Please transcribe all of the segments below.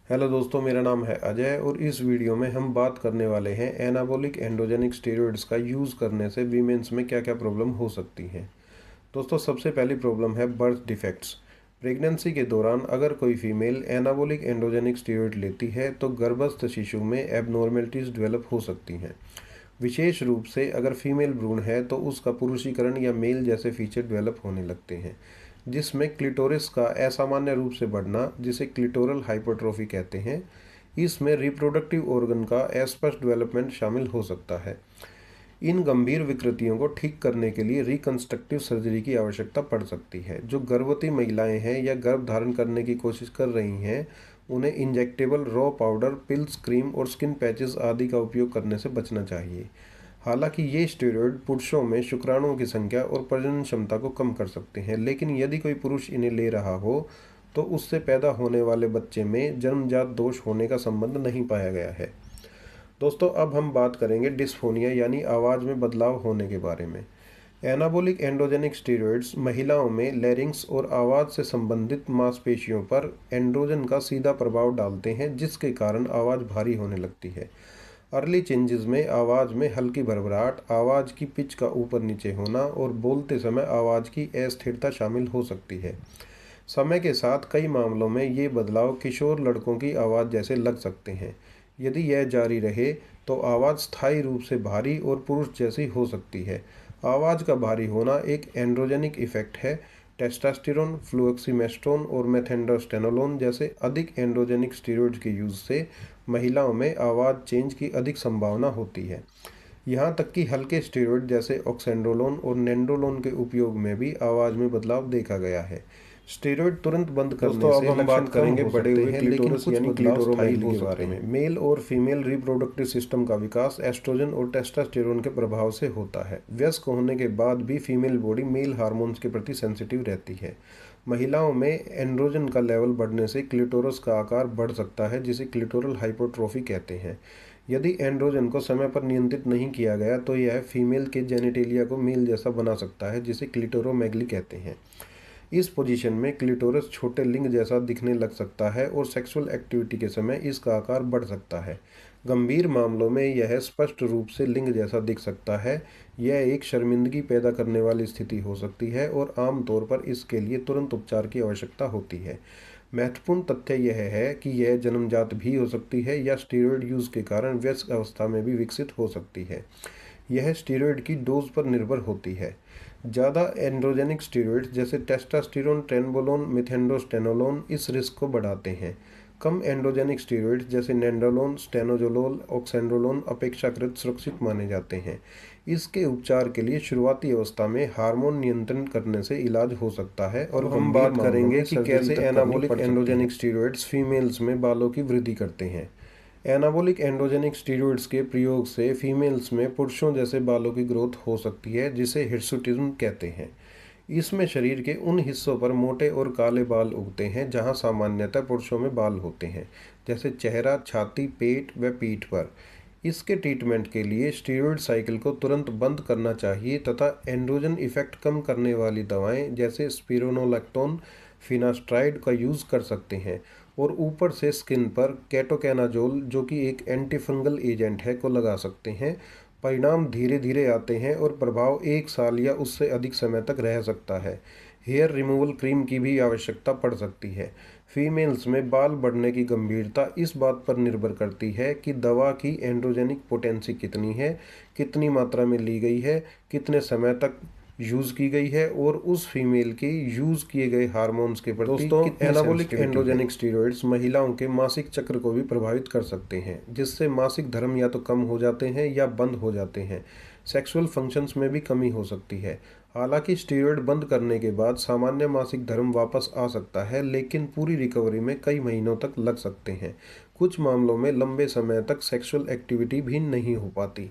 Hello दोस्तों, मेरा नाम है अजय और इस वीडियो में हम बात करने वाले हैं एनाबॉलिक एंड्रोजेनिक स्टेरॉइड्स का यूज़ करने से वीमेंस में क्या क्या प्रॉब्लम हो सकती हैं। दोस्तों, सबसे पहली प्रॉब्लम है बर्थ डिफेक्ट्स। प्रेगनेंसी के दौरान अगर कोई फीमेल एनाबॉलिक एंड्रोजेनिक स्टेरॉइड लेती है तो गर्भस्थ शिशु में एबनॉर्मेलिटीज़ डेवलप हो सकती हैं। विशेष रूप से अगर फीमेल भ्रूण है तो उसका पुरुषीकरण या मेल जैसे फीचर डेवलप होने लगते हैं, जिसमें क्लिटोरिस का असामान्य रूप से बढ़ना, जिसे क्लिटोरल हाइपरट्रोफी कहते हैं। इसमें रिप्रोडक्टिव ऑर्गन का अस्पष्ट डेवलपमेंट शामिल हो सकता है। इन गंभीर विकृतियों को ठीक करने के लिए रिकंस्ट्रक्टिव सर्जरी की आवश्यकता पड़ सकती है। जो गर्भवती महिलाएं हैं या गर्भ धारण करने की कोशिश कर रही हैं, उन्हें injectable raw powder, pills, cream और स्किन पैचेस आदि का उपयोग करने से बचना चाहिए। हालांकि ये स्टेरॉयड पुरुषों में शुक्राणुओं की संख्या और प्रजनन क्षमता को कम कर सकते हैं, लेकिन यदि कोई पुरुष इन्हें ले रहा हो तो उससे पैदा होने वाले बच्चे में जन्मजात दोष होने का संबंध नहीं पाया गया है। दोस्तों, अब हम बात करेंगे डिस्फोनिया यानी आवाज़ में बदलाव होने के बारे में। एनाबॉलिक एंड्रोजेनिक स्टेरॉइड्स महिलाओं में लैरिंक्स और आवाज़ से संबंधित मांसपेशियों पर एंड्रोजन का सीधा प्रभाव डालते हैं, जिसके कारण आवाज़ भारी होने लगती है। अर्ली चेंजेस में आवाज़ में हल्की भरभराहट, आवाज़ की पिच का ऊपर नीचे होना और बोलते समय आवाज़ की अस्थिरता शामिल हो सकती है। समय के साथ कई मामलों में ये बदलाव किशोर लड़कों की आवाज़ जैसे लग सकते हैं। यदि यह जारी रहे तो आवाज़ स्थायी रूप से भारी और पुरुष जैसी हो सकती है। आवाज़ का भारी होना एक एंड्रोजेनिक इफेक्ट है। टेस्टोस्टेरोन, फ्लुओक्सीमेस्ट्रोन और मेथेंड्रोस्टेनोलोन जैसे अधिक एंड्रोजेनिक स्टेरॉइड्स के यूज़ से महिलाओं में आवाज़ चेंज की अधिक संभावना होती है। यहाँ तक कि हल्के स्टेरॉइड जैसे ऑक्सेंड्रोलोन और नेंड्रोलोन के उपयोग में भी आवाज़ में बदलाव देखा गया है। स्टेरॉइड तुरंत बंद करने से अब हम बात करेंगे बड़े हुए क्लिटोरस यानी क्लिटोरोमेगली के बारे में। मेल और फीमेल रिप्रोडक्टिव सिस्टम का विकास एस्ट्रोजन और टेस्टोस्टेरोन के प्रभाव से होता है। वयस्क होने के बाद भी फीमेल बॉडी मेल हार्मोन्स के प्रति सेंसिटिव रहती है। महिलाओं में एंड्रोजन का लेवल बढ़ने से क्लिटोरस का आकार बढ़ सकता है, जिसे क्लिटोरल हाइपरट्रोफी कहते हैं। यदि एंड्रोजन को समय पर नियंत्रित नहीं किया गया तो यह फीमेल के जेनिटेलिया को मेल जैसा बना सकता है, जिसे क्लिटोरोमेगली कहते हैं। इस पोजीशन में क्लिटोरस छोटे लिंग जैसा दिखने लग सकता है और सेक्सुअल एक्टिविटी के समय इसका आकार बढ़ सकता है। गंभीर मामलों में यह स्पष्ट रूप से लिंग जैसा दिख सकता है। यह एक शर्मिंदगी पैदा करने वाली स्थिति हो सकती है और आमतौर पर इसके लिए तुरंत उपचार की आवश्यकता होती है। महत्वपूर्ण तथ्य यह है कि यह जन्मजात भी हो सकती है या स्टेरॉयड यूज़ के कारण वयस्क अवस्था में भी विकसित हो सकती है। यह स्टेरॉयड की डोज पर निर्भर होती है। ज़्यादा एंड्रोजेनिक स्टेरॉइड्स जैसे टेस्टोस्टेरोन, ट्रेनबोलोन, मिथेंड्रोस्टेनोलोन इस रिस्क को बढ़ाते हैं। कम एंड्रोजेनिक स्टेरॉइड्स जैसे नेंड्रोलोन, स्टेनोजोलोल, ऑक्सेंड्रोलोन अपेक्षाकृत सुरक्षित माने जाते हैं। इसके उपचार के लिए शुरुआती अवस्था में हार्मोन नियंत्रण करने से इलाज हो सकता है। और हम बात करेंगे कि कैसे एनाबॉलिक एंड्रोजेनिक स्टेरॉइड्स फीमेल्स में बालों की वृद्धि करते हैं। एनाबॉलिक एंड्रोजेनिक स्टेरॉइड्स के प्रयोग से फीमेल्स में पुरुषों जैसे बालों की ग्रोथ हो सकती है, जिसे हिर्सुटिज्म कहते हैं। इसमें शरीर के उन हिस्सों पर मोटे और काले बाल उगते हैं जहां सामान्यतः पुरुषों में बाल होते हैं, जैसे चेहरा, छाती, पेट व पीठ पर। इसके ट्रीटमेंट के लिए स्टेरॉइड साइकिल को तुरंत बंद करना चाहिए तथा एंड्रोजन इफेक्ट कम करने वाली दवाएं जैसे स्पिरोनोलैक्टोन, फिनास्ट्राइड का यूज़ कर सकते हैं और ऊपर से स्किन पर केटोकैनाजोल, जो कि एक एंटीफंगल एजेंट है, को लगा सकते हैं। परिणाम धीरे धीरे आते हैं और प्रभाव 1 साल या उससे अधिक समय तक रह सकता है। हेयर रिमूवल क्रीम की भी आवश्यकता पड़ सकती है। फीमेल्स में बाल बढ़ने की गंभीरता इस बात पर निर्भर करती है कि दवा की एंड्रोजेनिक पोटेंसी कितनी है, कितनी मात्रा में ली गई है, कितने समय तक यूज़ की गई है और उस फीमेल के यूज़ किए गए हार्मोन्स के प्रति दोस्तों एनाबॉलिक एंड्रोजेनिक स्टेरॉइड्स महिलाओं के मासिक चक्र को भी प्रभावित कर सकते हैं, जिससे मासिक धर्म या तो कम हो जाते हैं या बंद हो जाते हैं। सेक्सुअल फंक्शंस में भी कमी हो सकती है। हालांकि स्टेरॉइड बंद करने के बाद सामान्य मासिक धर्म वापस आ सकता है, लेकिन पूरी रिकवरी में कई महीनों तक लग सकते हैं। कुछ मामलों में लंबे समय तक सेक्सुअल एक्टिविटी भी नहीं हो पाती।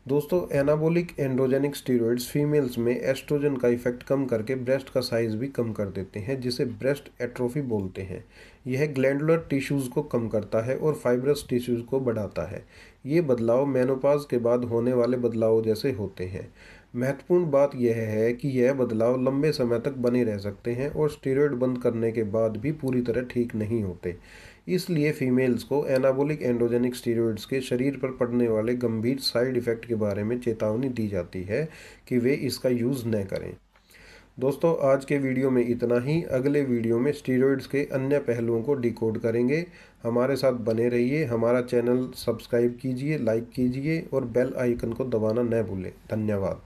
दोस्तों, एनाबॉलिक एंड्रोजेनिक स्टेरॉइड्स फीमेल्स में एस्ट्रोजन का इफेक्ट कम करके ब्रेस्ट का साइज भी कम कर देते हैं, जिसे ब्रेस्ट एट्रोफी बोलते हैं। यह ग्लैंडुलर टिश्यूज़ को कम करता है और फाइब्रस टिश्यूज़ को बढ़ाता है। ये बदलाव मेनोपॉज के बाद होने वाले बदलावों जैसे होते हैं। महत्वपूर्ण बात यह है कि यह बदलाव लंबे समय तक बने रह सकते हैं और स्टेरॉइड बंद करने के बाद भी पूरी तरह ठीक नहीं होते। इसलिए फीमेल्स को एनाबॉलिक एंड्रोजेनिक स्टेरॉइड्स के शरीर पर पड़ने वाले गंभीर साइड इफ़ेक्ट के बारे में चेतावनी दी जाती है कि वे इसका यूज़ न करें। दोस्तों, आज के वीडियो में इतना ही। अगले वीडियो में स्टेरॉइड्स के अन्य पहलुओं को डिकोड करेंगे। हमारे साथ बने रहिए। हमारा चैनल सब्सक्राइब कीजिए, लाइक कीजिए और बेल आइकन को दबाना न भूलें। धन्यवाद।